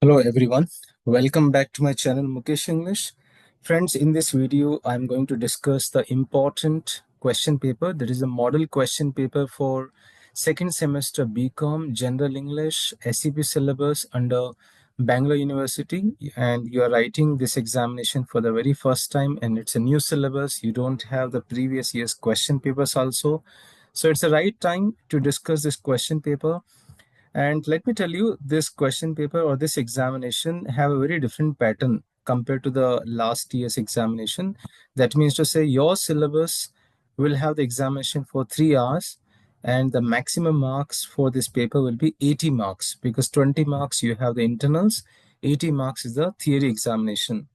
Hello everyone, welcome back to my channel Mukesh English. Friends, in this video I'm going to discuss the important question paper. That is a model question paper for second semester BCom General English SEP syllabus under Bangalore University, and you are writing this examination for the very first time, and it's a new syllabus. You don't have the previous year's question papers also, so it's the right time to discuss this question paper. And let me tell you, this question paper or this examination have a very different pattern compared to the last year's examination. That means to say your syllabus will have the examination for 3 hours, and the maximum marks for this paper will be 80 marks, because 20 marks you have the internals, 80 marks is the theory examination.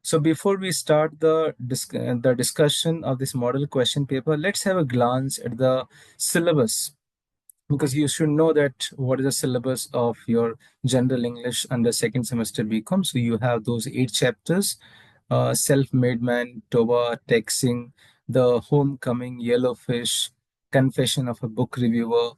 So before we start the discussion of this model question paper, let's have a glance at the syllabus, because you should know that what is the syllabus of your general English under second semester BCom. So you have those 8 chapters: Self-Made Man, Toba, Texting, The Homecoming, Yellowfish, Confession of a Book Reviewer,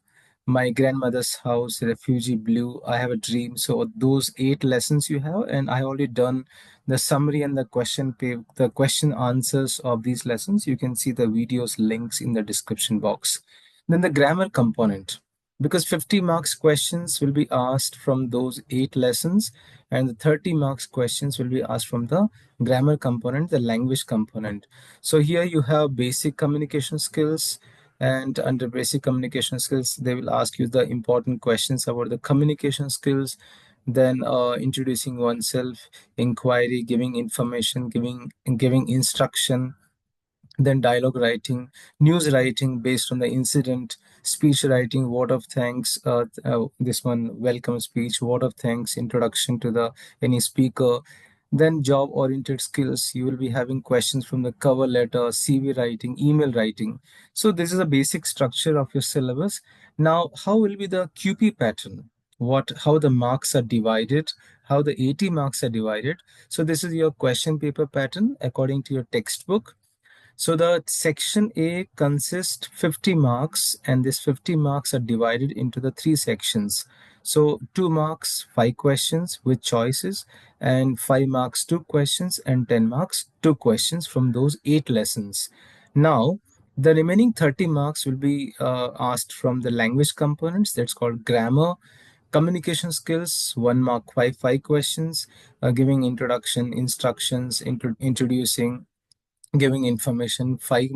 My Grandmother's House, Refugee, Blue, I Have a Dream. So those 8 lessons you have, and I already done the summary and the question answers of these lessons. You can see the videos links in the description box. Then the grammar component, because 50 marks questions will be asked from those 8 lessons, and the 30 marks questions will be asked from the grammar component, the language component. So here you have basic communication skills, and under basic communication skills they will ask you the important questions about the communication skills. Then introducing oneself, inquiry, giving information, giving instruction. Then dialogue writing, news writing based on the incident, speech writing, word of thanks, this one, welcome speech, word of thanks, introduction to the any speaker. Then job oriented skills, you will be having questions from the cover letter, CV writing, email writing. So this is a basic structure of your syllabus. Now how will be the QP pattern, what how the marks are divided, how the 80 marks are divided? So this is your question paper pattern according to your textbook. So the section A consists 50 marks, and this 50 marks are divided into the 3 sections. So 2 marks, 5 questions with choices, and 5 marks, 2 questions, and 10 marks, 2 questions from those 8 lessons. Now, the remaining 30 marks will be asked from the language components, that's called grammar, communication skills, 1 mark, 5 questions, giving introduction, instructions, introducing, giving information, 5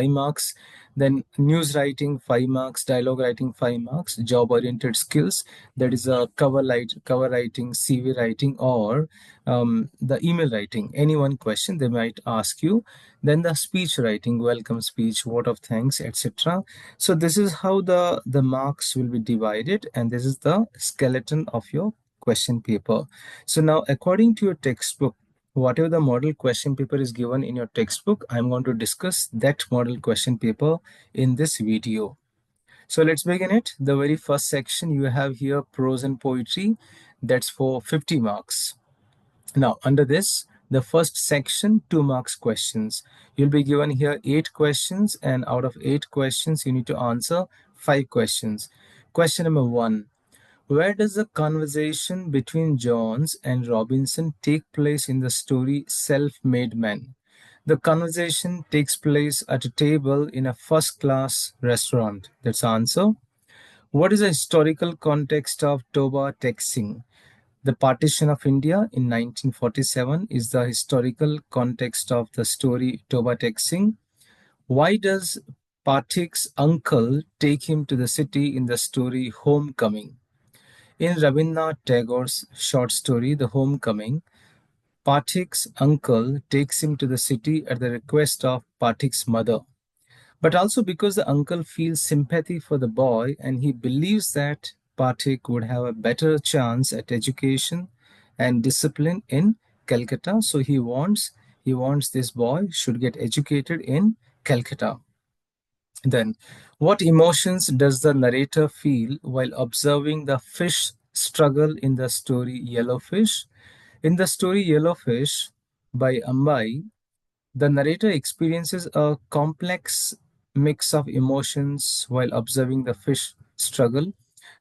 marks. Then news writing, 5 marks, dialogue writing, 5 marks, job oriented skills, that is a cover writing, CV writing, or the email writing, any one question they might ask you. Then the speech writing, welcome speech, word of thanks, etc. So this is how the marks will be divided, and this is the skeleton of your question paper. So now, according to your textbook, whatever the model question paper is given in your textbook, I'm going to discuss that model question paper in this video. So let's begin it. The very first section you have here, prose and poetry, that's for 50 marks. Now under this, the first section, 2 marks questions. You'll be given here 8 questions, and out of 8 questions you need to answer 5 questions. Question number 1: where does the conversation between Jones and Robinson take place in the story Self-Made Man? The conversation takes place at a table in a first-class restaurant. That's the answer. What is the historical context of Toba taxing? The partition of India in 1947 is the historical context of the story Toba taxing. Why does Pathik's uncle take him to the city in the story Homecoming? In Rabindranath Tagore's short story, The Homecoming, Pathik's uncle takes him to the city at the request of Pathik's mother, but also because the uncle feels sympathy for the boy and he believes that Pathik would have a better chance at education and discipline in Calcutta. So he wants this boy should get educated in Calcutta. Then, what emotions does the narrator feel while observing the fish struggle in the story Yellowfish? In the story Yellowfish by Ambai, the narrator experiences a complex mix of emotions while observing the fish struggle.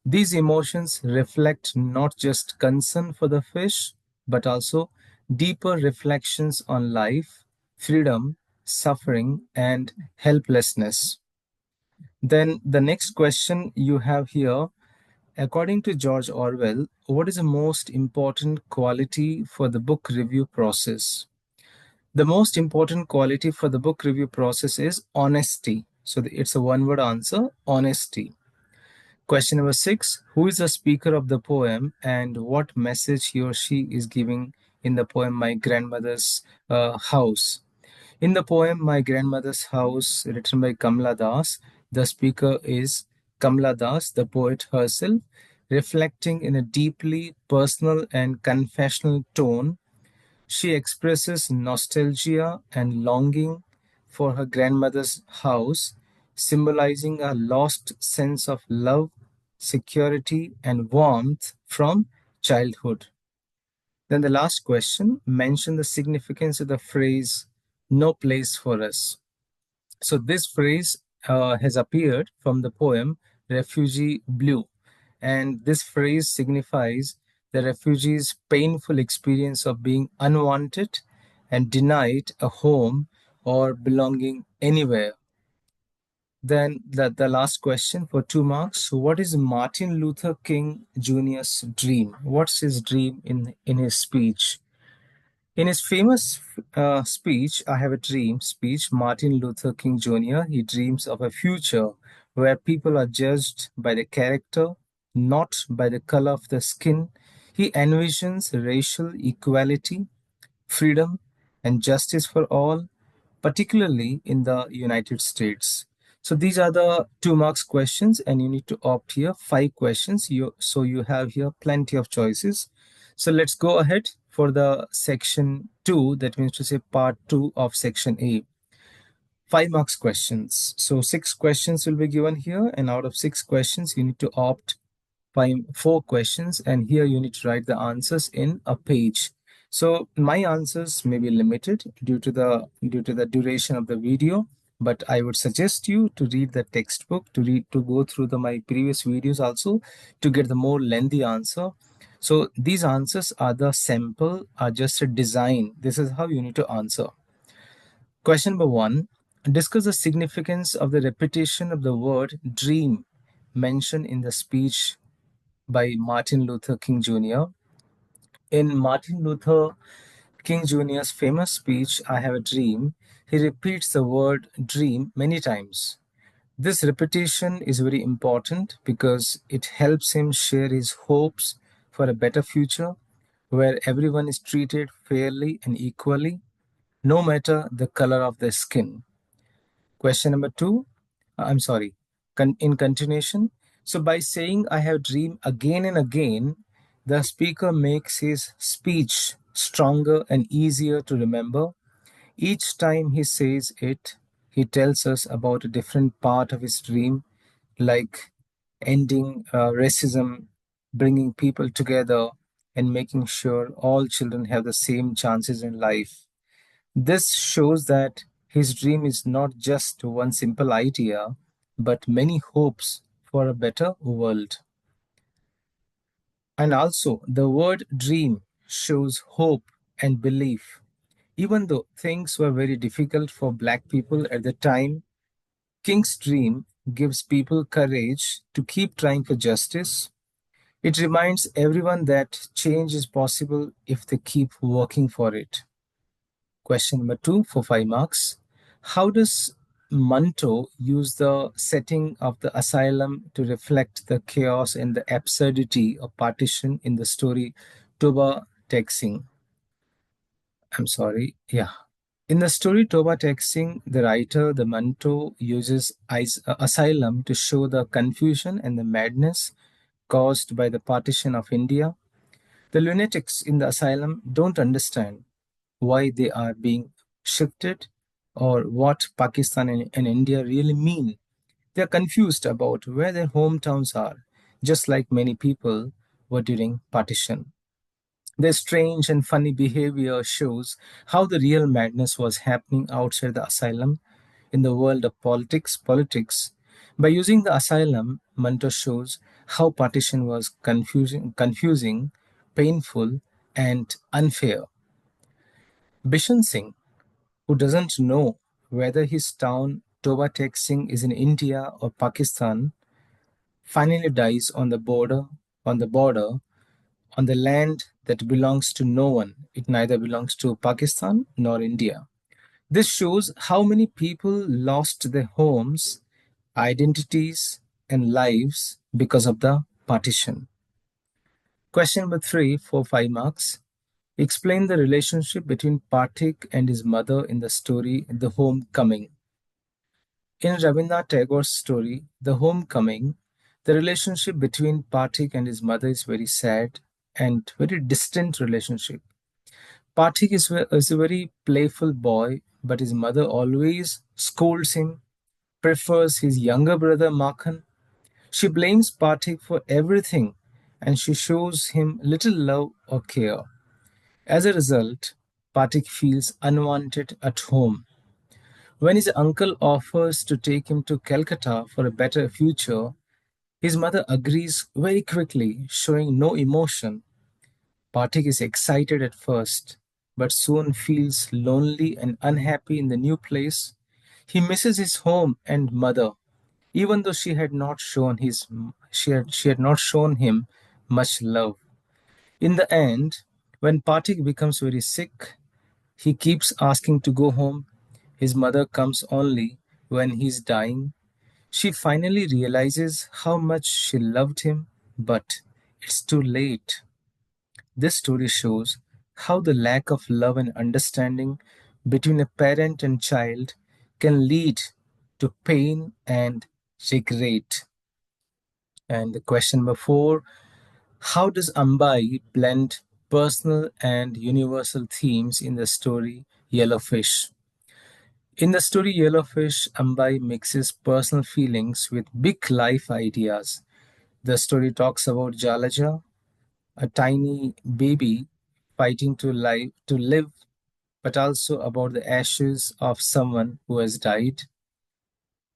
These emotions reflect not just concern for the fish, but also deeper reflections on life, freedom, suffering, and helplessness. Then the next question you have here, according to George Orwell, what is the most important quality for the book review process? The most important quality for the book review process is honesty. So it's a one word answer, honesty. Question number 6, who is the speaker of the poem and what message he or she is giving in the poem My Grandmother's House? In the poem My Grandmother's House, written by Kamala Das, the speaker is Kamala Das, the poet herself, reflecting in a deeply personal and confessional tone. She expresses nostalgia and longing for her grandmother's house, symbolizing a lost sense of love, security, and warmth from childhood. Then the last question, mention the significance of the phrase, no place for us. So this phrase has appeared from the poem Refugee Blue, and this phrase signifies the refugee's painful experience of being unwanted and denied a home or belonging anywhere. Then the last question for 2 marks. What is Martin Luther King Jr.'s dream? What's his dream in his speech? In his famous speech, I Have a Dream speech, Martin Luther King Jr., he dreams of a future where people are judged by the character, not by the color of the skin. He envisions racial equality, freedom, and justice for all, particularly in the United States. So these are the 2 marks questions, and you need to opt here 5 questions. So you have here plenty of choices. So let's go ahead for the section 2, that means to say part 2 of section A. 5 marks questions. So 6 questions will be given here, and out of 6 questions, you need to opt 4 questions, and here you need to write the answers in a page. So my answers may be limited due to the duration of the video, but I would suggest you to read the textbook, to go through my previous videos also, to get the more lengthy answer. So these answers are the sample, are just a design. This is how you need to answer. Question number 1, discuss the significance of the repetition of the word dream mentioned in the speech by Martin Luther King Jr. In Martin Luther King Jr.'s famous speech, I Have a Dream, he repeats the word dream many times. This repetition is very important because it helps him share his hopes for a better future where everyone is treated fairly and equally, no matter the color of their skin. Question number 2, I'm sorry, in continuation. So, by saying I have dreamed again and again, the speaker makes his speech stronger and easier to remember. Each time he says it, he tells us about a different part of his dream, like ending racism, bringing people together, and making sure all children have the same chances in life. This shows that his dream is not just one simple idea, but many hopes for a better world. And also, the word dream shows hope and belief. Even though things were very difficult for Black people at the time, King's dream gives people courage to keep trying for justice. It reminds everyone that change is possible if they keep working for it. Question number 2 for 5 marks. How does Manto use the setting of the asylum to reflect the chaos and the absurdity of partition in the story Toba Texing? I'm sorry. Yeah. In the story Toba Texing, the writer, the Manto, uses asylum to show the confusion and the madness caused by the partition of India. The lunatics in the asylum don't understand why they are being shifted or what Pakistan and India really mean. They are confused about where their hometowns are, just like many people were during partition. Their strange and funny behavior shows how the real madness was happening outside the asylum in the world of politics. By using the asylum, Manto shows how partition was confusing, painful, and unfair. Bishan Singh, who doesn't know whether his town Toba Singh is in India or Pakistan, finally dies on the border, on the land that belongs to no one. It neither belongs to Pakistan nor India. This shows how many people lost their homes, identities, and lives because of the partition. Question number three for 5 marks. Explain the relationship between Parthik and his mother in the story The Homecoming. In Rabindranath Tagore's story, The Homecoming, the relationship between Parthik and his mother is very sad and very distant relationship. Parthik is a very playful boy, but his mother always scolds him, prefers his younger brother Makhan. She blames Parthik for everything and she shows him little love or care. As a result, Parthik feels unwanted at home. When his uncle offers to take him to Calcutta for a better future, his mother agrees very quickly, showing no emotion. Parthik is excited at first, but soon feels lonely and unhappy in the new place. He misses his home and mother, even though she had not shown him much love. In the end, when Parthik becomes very sick, he keeps asking to go home. His mother comes only when he's dying. She finally realizes how much she loved him, but it's too late. This story shows how the lack of love and understanding between a parent and child can lead to pain and regret. And the question number four, how does Ambai blend personal and universal themes in the story Yellowfish? In the story Yellowfish, Ambai mixes personal feelings with big life ideas. The story talks about Jalaja, a tiny baby fighting to live, but also about the ashes of someone who has died.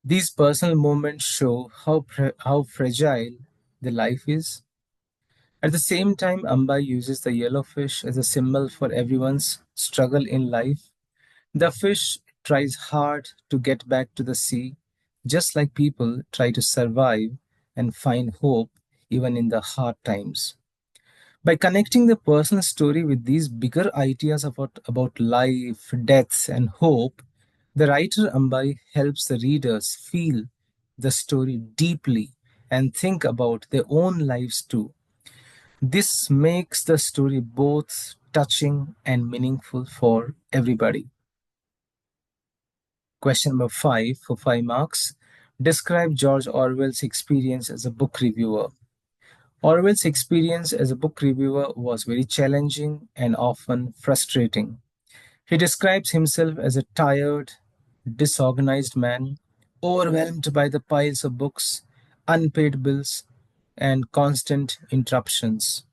These personal moments show how fragile the life is. At the same time, Ambai uses the yellowfish as a symbol for everyone's struggle in life. The fish tries hard to get back to the sea, just like people try to survive and find hope even in the hard times. By connecting the personal story with these bigger ideas about life, death, and hope, the writer Ambai helps the readers feel the story deeply and think about their own lives too. This makes the story both touching and meaningful for everybody. Question number five for 5 marks. Describe George Orwell's experience as a book reviewer. Orwell's experience as a book reviewer was very challenging and often frustrating. He describes himself as a tired, disorganized man, overwhelmed by the piles of books, unpaid bills, and constant interruptions.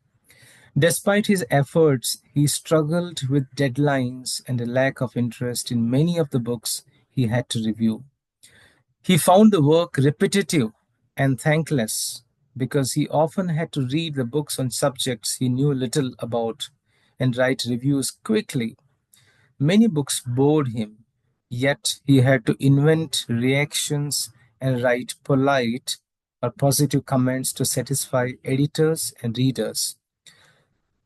Despite his efforts, he struggled with deadlines and a lack of interest in many of the books he had to review. He found the work repetitive and thankless because he often had to read the books on subjects he knew little about and write reviews quickly. Many books bored him, yet he had to invent reactions and write polite or positive comments to satisfy editors and readers.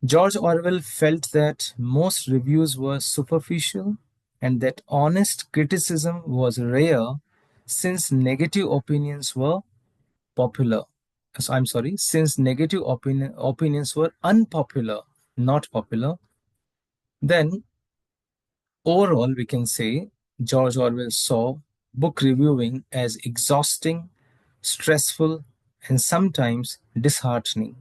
George Orwell felt that most reviews were superficial and that honest criticism was rare since negative opinions were popular. So I'm sorry, since opinions were unpopular, not popular. Then, overall, we can say George Orwell saw book reviewing as exhausting, stressful, and sometimes disheartening,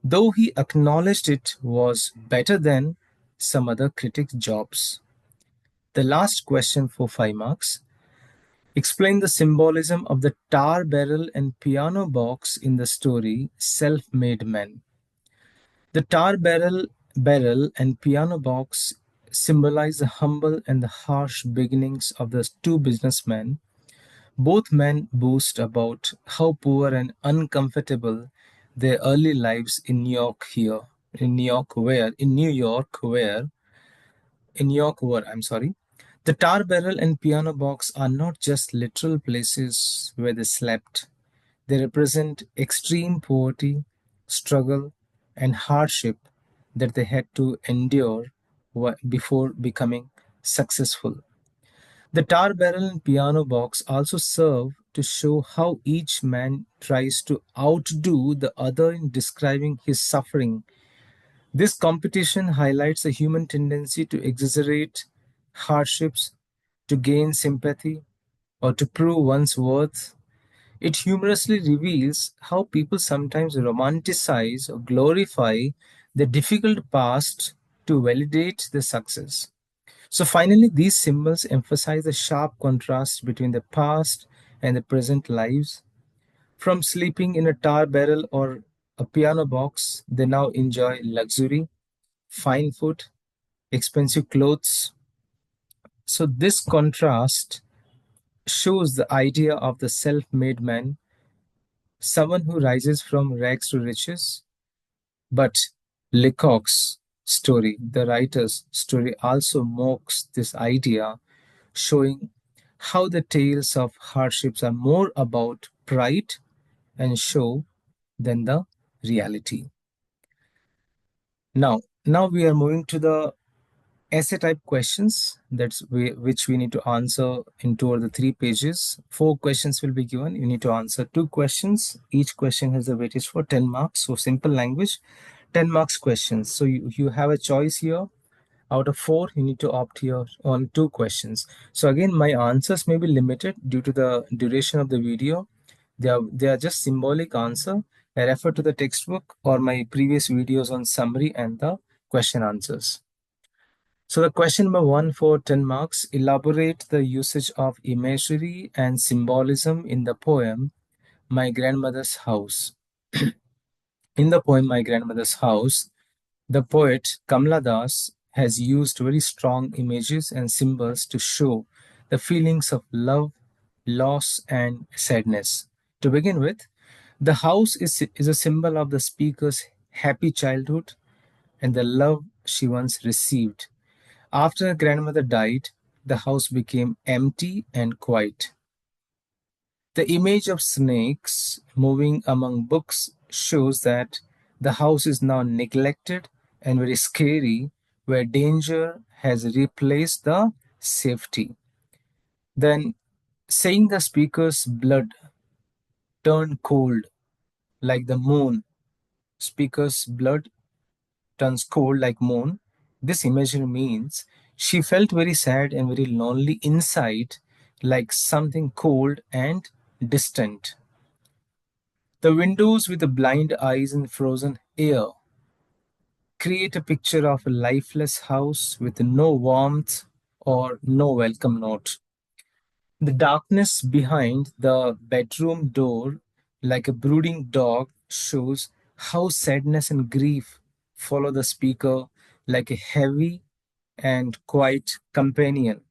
though he acknowledged it was better than some other critics' jobs. The last question for 5 marks. Explain the symbolism of the tar barrel and piano box in the story Self Made Men. The barrel and piano box symbolize the humble and the harsh beginnings of the two businessmen. Both men boast about how poor and uncomfortable their early lives in New York here, in New York where, in New York where, in New York were, I'm sorry. The tar barrel and piano box are not just literal places where they slept. They represent extreme poverty, struggle, and hardship that they had to endure before becoming successful. The tar barrel and piano box also serve to show how each man tries to outdo the other in describing his suffering. This competition highlights the human tendency to exaggerate hardships, to gain sympathy, or to prove one's worth. It humorously reveals how people sometimes romanticize or glorify the difficult past to validate the success. So, finally, these symbols emphasize the sharp contrast between the past and the present lives. From sleeping in a tar barrel or a piano box, they now enjoy luxury, fine food, expensive clothes. So, this contrast shows the idea of the self made man, someone who rises from rags to riches. But Leacock's story, the writer's story, also mocks this idea, showing how the tales of hardships are more about pride and show than the reality. Now we are moving to the essay type questions which we need to answer in 2 or 3 pages. 4 questions will be given. You need to answer 2 questions. Each question has a weightage for 10 marks. So simple language, 10 marks questions. So you have a choice here. Out of 4, you need to opt here on 2 questions. So again, my answers may be limited due to the duration of the video. They are just symbolic answer. I refer to the textbook or my previous videos on summary and the question answers. So the question number 1 for 10 marks, elaborate the usage of imagery and symbolism in the poem My Grandmother's House. In the poem My Grandmother's House, the poet Kamala Das has used very strong images and symbols to show the feelings of love, loss, and sadness. To begin with, the house is a symbol of the speaker's happy childhood and the love she once received. After her grandmother died, the house became empty and quiet. The image of snakes moving among books shows that the house is now neglected and very scary, where danger has replaced the safety. Then, saying the speaker's blood turned cold like the moon, speaker's blood turns cold like moon. This imagery means she felt very sad and very lonely inside, like something cold and distant. The windows with the blind eyes and frozen air create a picture of a lifeless house with no warmth or no welcome note. The darkness behind the bedroom door, like a brooding dog, shows how sadness and grief follow the speaker like a heavy and quiet companion.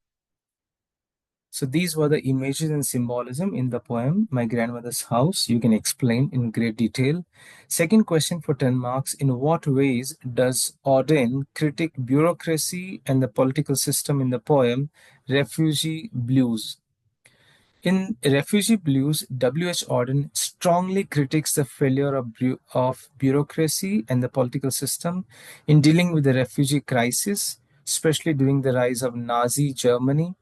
So these were the images and symbolism in the poem My Grandmother's House. You can explain in great detail. Second question for 10 marks. In what ways does Auden critique bureaucracy and the political system in the poem Refugee Blues? In Refugee Blues, W.H. Auden strongly critiques the failure of bureaucracy and the political system in dealing with the refugee crisis, especially during the rise of Nazi Germany.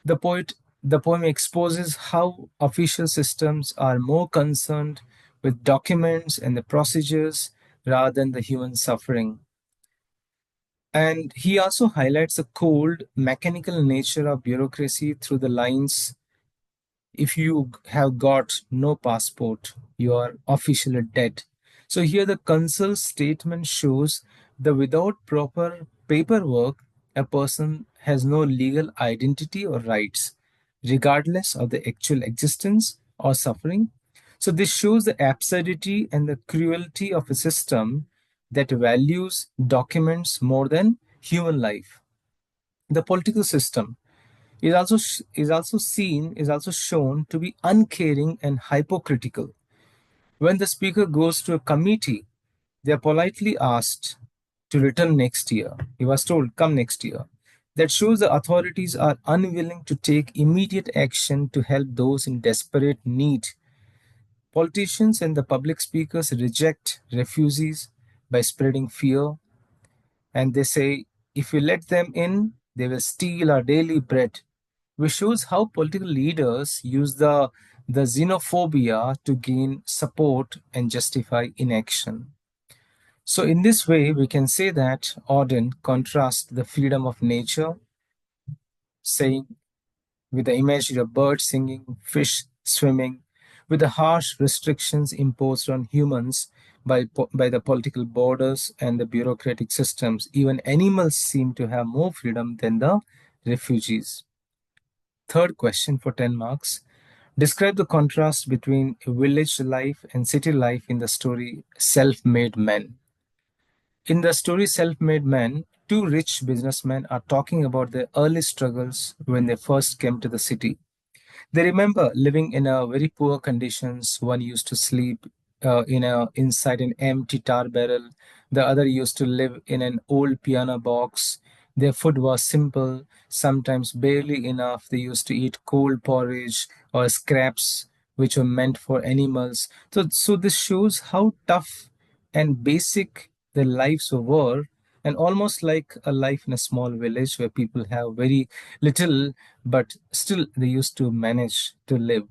The poet, the poem exposes how official systems are more concerned with documents and the procedures rather than the human suffering. And he also highlights the cold, mechanical nature of bureaucracy through the lines, if you have got no passport, you are officially dead. So here the consul statement shows that without proper paperwork, a person has no legal identity or rights, regardless of the actual existence or suffering. So this shows the absurdity and the cruelty of a system that values documents more than human life. The political system. is also shown to be uncaring and hypocritical. When the speaker goes to a committee, they are politely asked to return next year. He was told, come next year. That shows the authorities are unwilling to take immediate action to help those in desperate need. Politicians and the public speakers reject refugees by spreading fear, and they say, if we let them in, they will steal our daily bread, which shows how political leaders use the xenophobia to gain support and justify inaction. So, in this way, we can say that Auden contrasts the freedom of nature, saying with the imagery of birds singing, fish swimming, with the harsh restrictions imposed on humans by the political borders and the bureaucratic systems. Even animals seem to have more freedom than the refugees. Third question for 10 marks. Describe the contrast between village life and city life in the story Self Made Men. In the story Self Made Men, two rich businessmen are talking about their early struggles when they first came to the city. They remember living in a very poor conditions. One used to sleep inside an empty tar barrel. The other used to live in an old piano box. Their food was simple, sometimes barely enough. They used to eat cold porridge or scraps which were meant for animals. So this shows how tough and basic their lives were, and almost like a life in a small village where people have very little, but still they used to manage to live.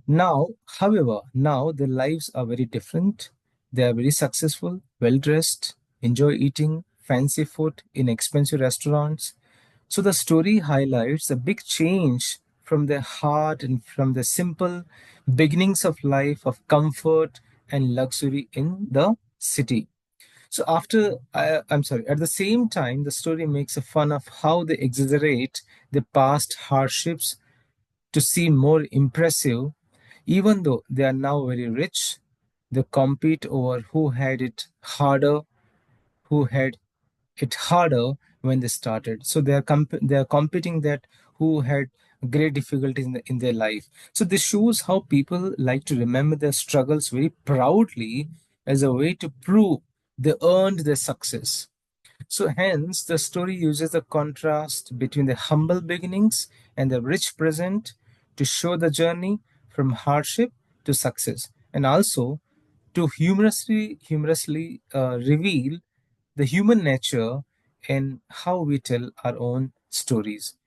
Now, however, now their lives are very different. They are very successful, well dressed, enjoy eating fancy food in expensive restaurants. So the story highlights a big change from the hard and from the simple beginnings of life of comfort and luxury in the city. So I'm sorry, at the same time, the story makes a fun of how they exaggerate the past hardships to seem more impressive. Even though they are now very rich, they compete over who had it harder when they started. So they are competing that who had great difficulties in their life. So this shows how people like to remember their struggles very proudly as a way to prove they earned their success. So, hence, the story uses the contrast between the humble beginnings and the rich present to show the journey from hardship to success, and also to humorously reveal the human nature and how we tell our own stories.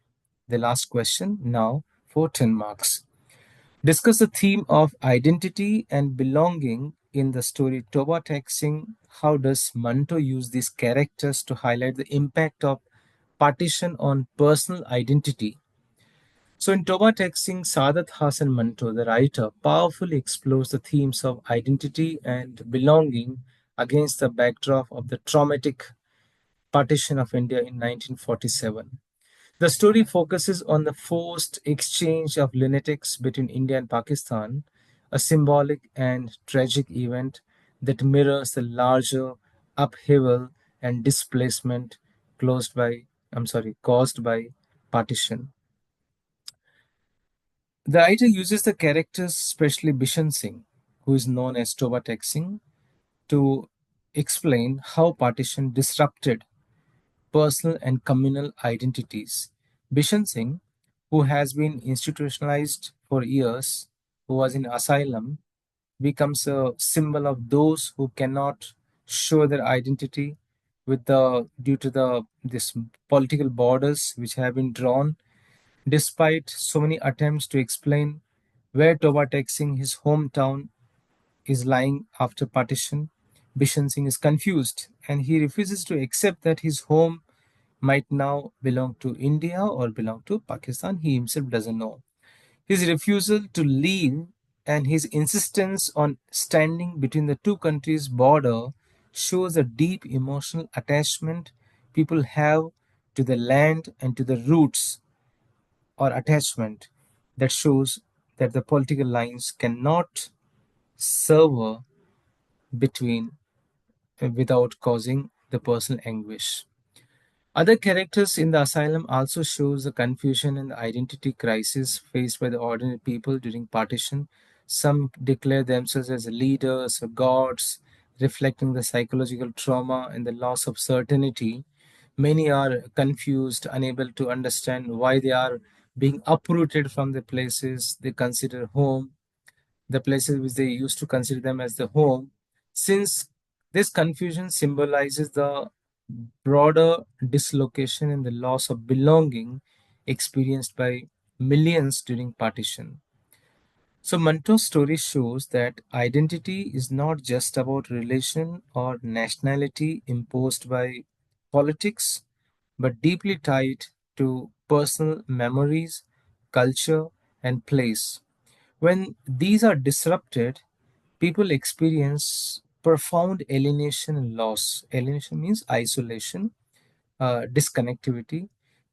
The last question now for 10 marks. Discuss the theme of identity and belonging in the story Toba Taxing. How does Manto use these characters to highlight the impact of partition on personal identity? So, in Toba Taxing, Saadat Hasan Manto, the writer, powerfully explores the themes of identity and belonging against the backdrop of the traumatic partition of India in 1947. The story focuses on the forced exchange of lunatics between India and Pakistan, a symbolic and tragic event that mirrors the larger upheaval and displacement caused by partition. The writer uses the characters, especially Bishan Singh, who is known as Toba Tek Singh, to explain how partition disrupted personal and communal identities. Bishan Singh, who has been institutionalized for years, who was in asylum, becomes a symbol of those who cannot show their identity with the due to the this political borders which have been drawn. Despite so many attempts to explain where Toba Tek Singh, his hometown, is lying after partition, Bishan Singh is confused and he refuses to accept that his home might now belong to India or belong to Pakistan. He himself doesn't know. His refusal to leave and his insistence on standing between the two countries' border shows a deep emotional attachment people have to the land and to the roots or attachment that shows that the political lines cannot sever between without causing the personal anguish. Other characters in the asylum also shows the confusion and the identity crisis faced by the ordinary people during partition. Some declare themselves as leaders or gods, reflecting the psychological trauma and the loss of certainty. Many are confused, unable to understand why they are being uprooted from the places they consider home, the places which they used to consider them as the home, since this confusion symbolizes the broader dislocation and the loss of belonging experienced by millions during partition. So Manto's story shows that identity is not just about religion or nationality imposed by politics, but deeply tied to personal memories, culture, and place. When these are disrupted, people experience profound alienation and loss. Alienation means isolation, disconnectivity.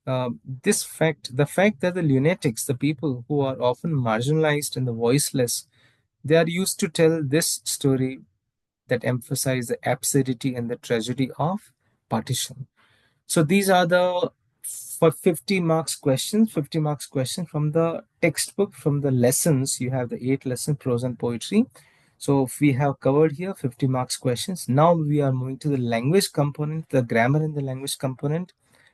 The fact that the lunatics, the people who are often marginalized and the voiceless, they are used to tell this story that emphasize the absurdity and the tragedy of partition. So these are the for 50 marks questions, 50 marks question from the textbook, from the lessons. You have the 8 lesson prose and poetry. So if we have covered here 50 marks questions. Now we are moving to the language component, the grammar in the language component,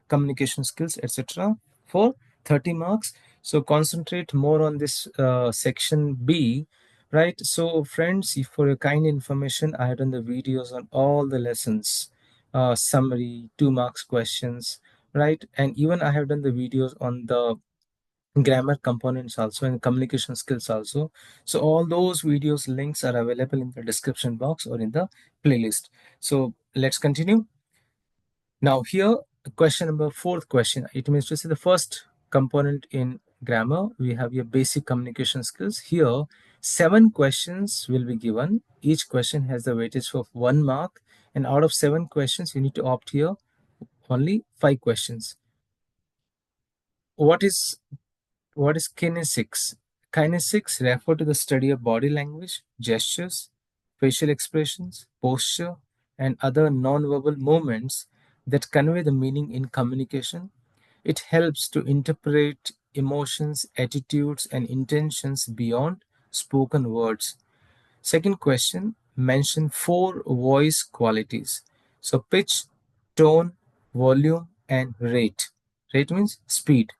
communication skills, etc. for 30 marks. So concentrate more on this section B, right? So friends, if for your kind information, I have done the videos on all the lessons, summary, 2 marks questions, right? And even I have done the videos on the grammar components also and communication skills also. So all those videos links are available in the description box or in the playlist. So let's continue. Now here, question number fourth question, it means to say the first component in grammar, we have your basic communication skills. Here, 7 questions will be given. Each question has the weightage of 1 mark. And out of 7 questions, you need to opt here only 5 questions. What is kinesics? Kinesics refer to the study of body language, gestures, facial expressions, posture, and other non-verbal movements that convey the meaning in communication. It helps to interpret emotions, attitudes, and intentions beyond spoken words. Second question, mention 4 voice qualities. So pitch, tone, volume, and rate. Rate means speed.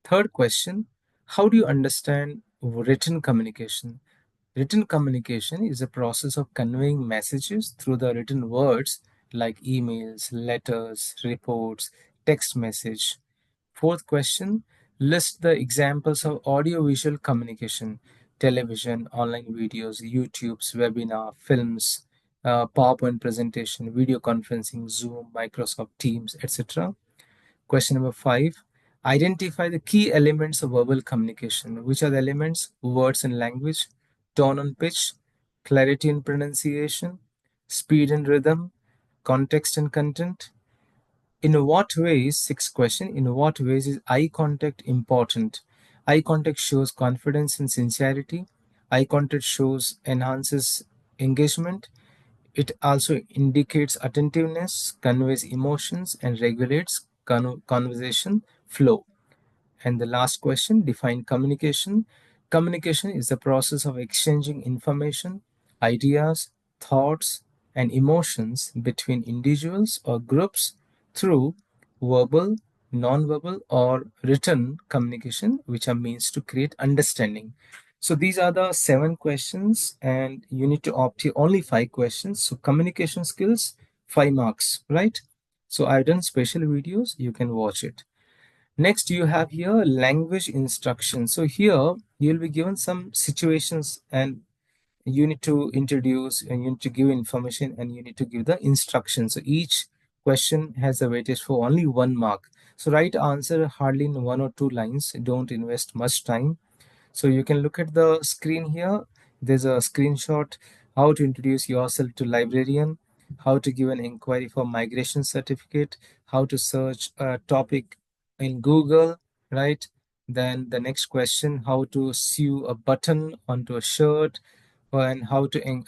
Third question, how do you understand written communication? Written communication is a process of conveying messages through the written words like emails, letters, reports, text message. Fourth question, list the examples of audiovisual communication: television, online videos, YouTube's webinar, films, PowerPoint presentation, video conferencing, Zoom, Microsoft Teams, etc. Question number 5. Identify the key elements of verbal communication. Which are the elements? Words and language, tone and pitch, clarity and pronunciation, speed and rhythm, context and content. In what ways, sixth question, in what ways is eye contact important? Eye contact shows confidence and sincerity. Eye contact shows enhances engagement. It also indicates attentiveness, conveys emotions, and regulates conversation flow. And the last question, define communication. Communication is the process of exchanging information, ideas, thoughts, and emotions between individuals or groups through verbal, non-verbal, or written communication, which are means to create understanding. So these are the 7 questions, and you need to opt here only 5 questions. So communication skills, 5 marks, right? So I've done special videos, you can watch it. Next, you have here language instruction. So here you'll be given some situations and you need to introduce and you need to give information and you need to give the instructions. So each question has a weightage for only 1 mark. So write answer hardly in 1 or 2 lines. Don't invest much time. So you can look at the screen here. There's a screenshot, how to introduce yourself to librarian, how to give an inquiry for migration certificate, how to search a topic in Google, right? Then the next question, how to sew a button onto a shirt, and how to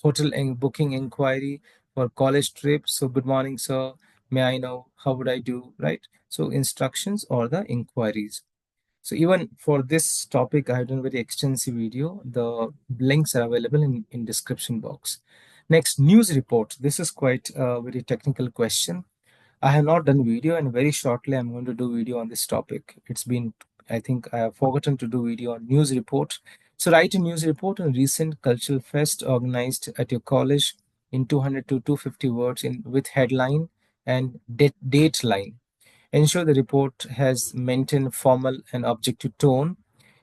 hotel booking inquiry for college trip. So good morning, sir. may I know, how would I do, right? So instructions or the inquiries. So even for this topic, I have done very extensive video. The links are available in description box. Next, news report. This is quite a very technical question. I have not done video, and very shortly I'm going to do video on this topic. It's been, I think I have forgotten to do video on news report. So write a news report on recent cultural fest organized at your college in 200 to 250 words in with headline and date line. Ensure the report has maintained formal and objective tone.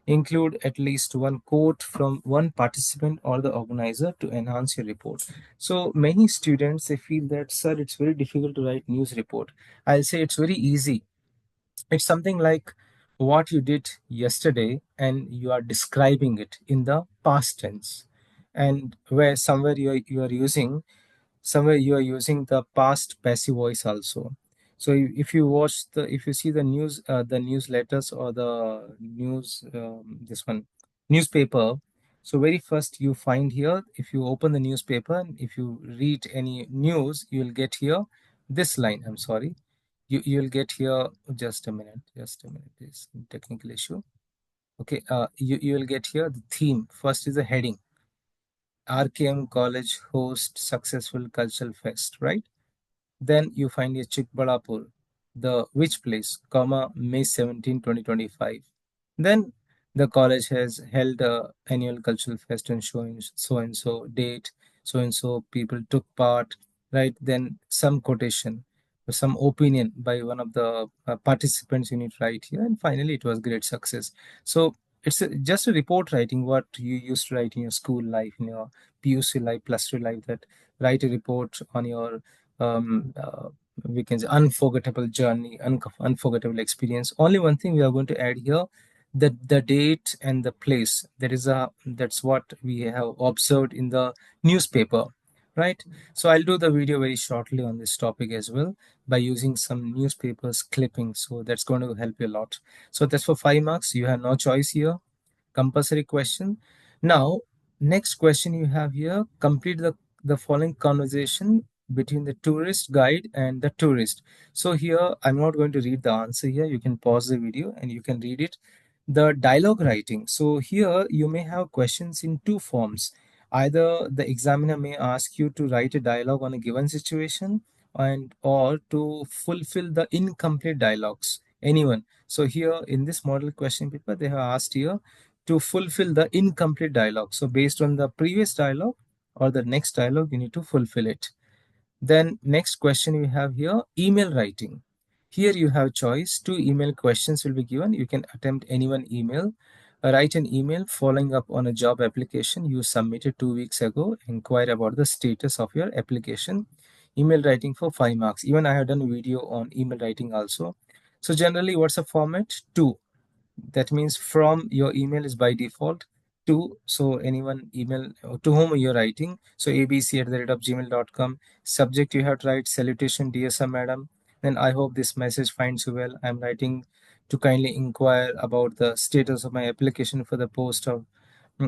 Include at least one quote from one participant or the organizer to enhance your report. So many students, they feel that, sir, it's very difficult to write news report. I'll say it's very easy. It's something like what you did yesterday and you are describing it in the past tense, and where somewhere you are using, somewhere you are using the past passive voice also. So if you watch the, if you see the news, the newsletters or the news, this one, newspaper. So very first you find here, if you open the newspaper and if you read any news, you will get here this line. I'm sorry, you'll get here, just a minute, this technical issue. Okay, you will get here the theme. First is the heading: RKM College hosts successful cultural fest, right? Then you find a Chikbalapur, the which place, comma, May 17, 2025. Then the college has held a annual cultural fest and showing so and so date, so and so people took part, right? Then some quotation, some opinion by one of the participants you need to write here, and finally it was great success. So it's just a report writing what you used to write in your school life, in your PUC life, plus 2 life, that write a report on your um, uh, we can say unforgettable journey, unforgettable experience. Only one thing we are going to add here, the date and the place. That's what we have observed in the newspaper, right? So I'll do the video very shortly on this topic as well by using some newspapers clippings. So that's going to help you a lot. So that's for 5 marks. You have no choice here. Compulsory question. Now, next question you have here: complete the following conversation between the tourist guide and the tourist. So here I'm not going to read the answer here. You can pause the video and you can read it. The dialogue writing. So here you may have questions in two forms. Either the examiner may ask you to write a dialogue on a given situation, and or to fulfill the incomplete dialogues. Anyone. So here in this model question paper, they have asked here to fulfill the incomplete dialogue. So based on the previous dialogue or the next dialogue, you need to fulfill it. Then next question we have here, email writing. Here you have choice. Two email questions will be given. You can attempt any one email. Write an email following up on a job application you submitted 2 weeks ago. Inquire about the status of your application. Email writing for 5 marks. Even I have done a video on email writing also. So generally, what's the format? Two. That means from your email is by default to, so anyone email to whom you're writing. So abc@gmail.com. Subject you have to write salutation dear sir madam. Then I hope this message finds you well. I'm writing to kindly inquire about the status of my application for the post of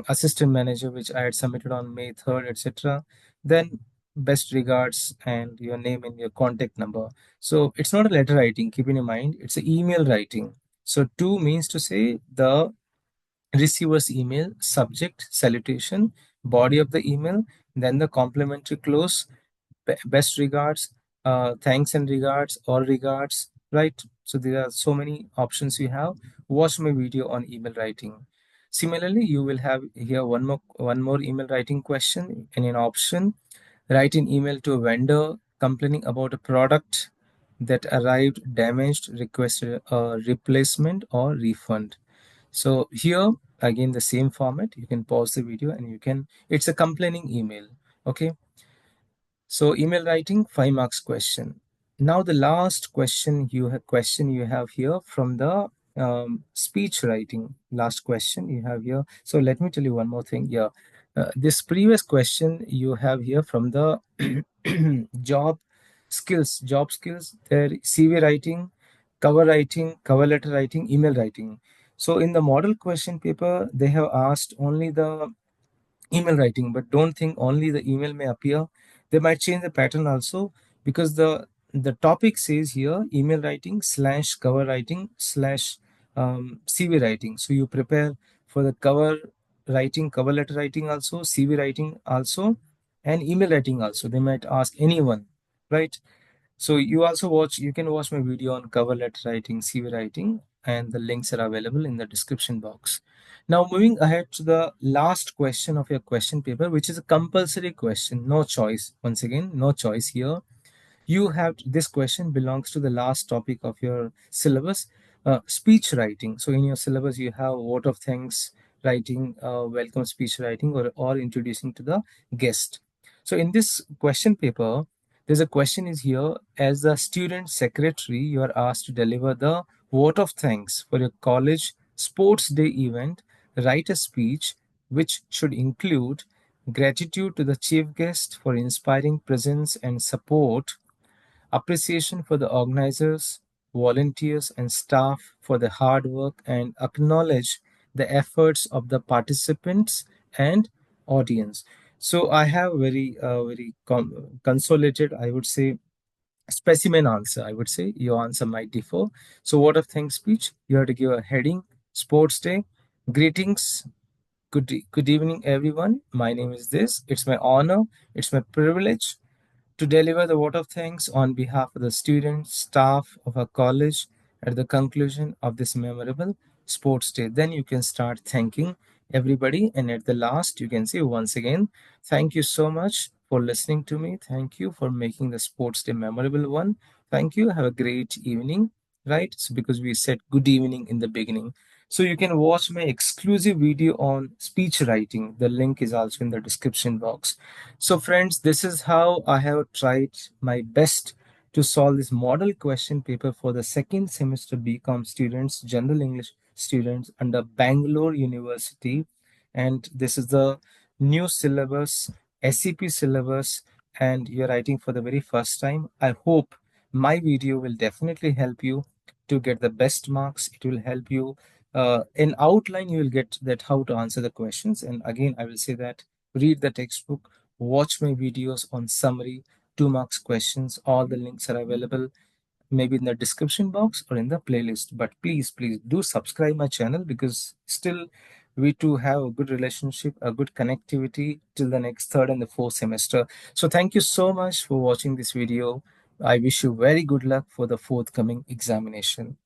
assistant manager which I had submitted on May 3rd, etc. Then best regards and your name and your contact number. So it's not a letter writing, keep in mind, it's an email writing. So to means to say the receiver's email, subject, salutation, body of the email, then the complimentary close, best regards, thanks and regards, or regards, right? So there are so many options you have. Watch my video on email writing. Similarly, you will have here one more email writing question in an option. Write an email to a vendor complaining about a product that arrived damaged, requested a replacement or refund. So here again the same format. You can pause the video and you can. It's a complaining email. Okay. So email writing, 5 marks question. Now the last question you have here from the speech writing. Last question you have here. So let me tell you one more thing. Yeah, this previous question you have here from the job skills. There CV writing, cover letter writing, email writing. So in the model question paper, they have asked only the email writing, but don't think only the email may appear. They might change the pattern also, because the the topic says here email writing slash cover writing slash CV writing. So you prepare for the cover writing, cover letter writing also, CV writing also, and email writing also. They might ask anyone, right? So you can watch my video on cover letter writing, CV writing, and the links are available in the description box. Now moving ahead to the last question of your question paper, which is a compulsory question, no choice. Once again, no choice here. You have this question belongs to the last topic of your syllabus, speech writing. So in your syllabus you have vote of thanks writing, welcome speech writing, or introducing to the guest. So in this question paper, there's a question is here: as the student secretary, you are asked to deliver the vote of thanks for your college sports day event. Write a speech which should include gratitude to the chief guest for inspiring presence and support, appreciation for the organizers, volunteers, and staff for the hard work, and acknowledge the efforts of the participants and audience. So I have very consolidated, I would say, specimen answer. I would say your answer might differ. So, what of thanks speech? You have to give a heading: Sports Day, greetings. Good evening, everyone. My name is this. It's my honor. It's my privilege to deliver the vote of thanks on behalf of the students, staff of our college at the conclusion of this memorable sports day. Then you can start thanking everybody. And at the last, you can say once again, thank you so much for listening to me. Thank you for making the sports day memorable one. Thank you. Have a great evening. Right? So because we said good evening in the beginning. So you can watch my exclusive video on speech writing. The link is also in the description box. So friends, this is how I have tried my best to solve this model question paper for the second semester BCom students, General English students under Bangalore University. And this is the new syllabus, SCP syllabus, and you're writing for the very first time. I hope my video will definitely help you to get the best marks. It will help you in outline, you will get that how to answer the questions. And again, I will say that read the textbook, watch my videos on summary, 2 marks questions. All the links are available maybe in the description box or in the playlist. But please do subscribe my channel, because still we two have a good relationship, a good connectivity till the next third and the fourth semester. So thank you so much for watching this video. I wish you very good luck for the forthcoming examination.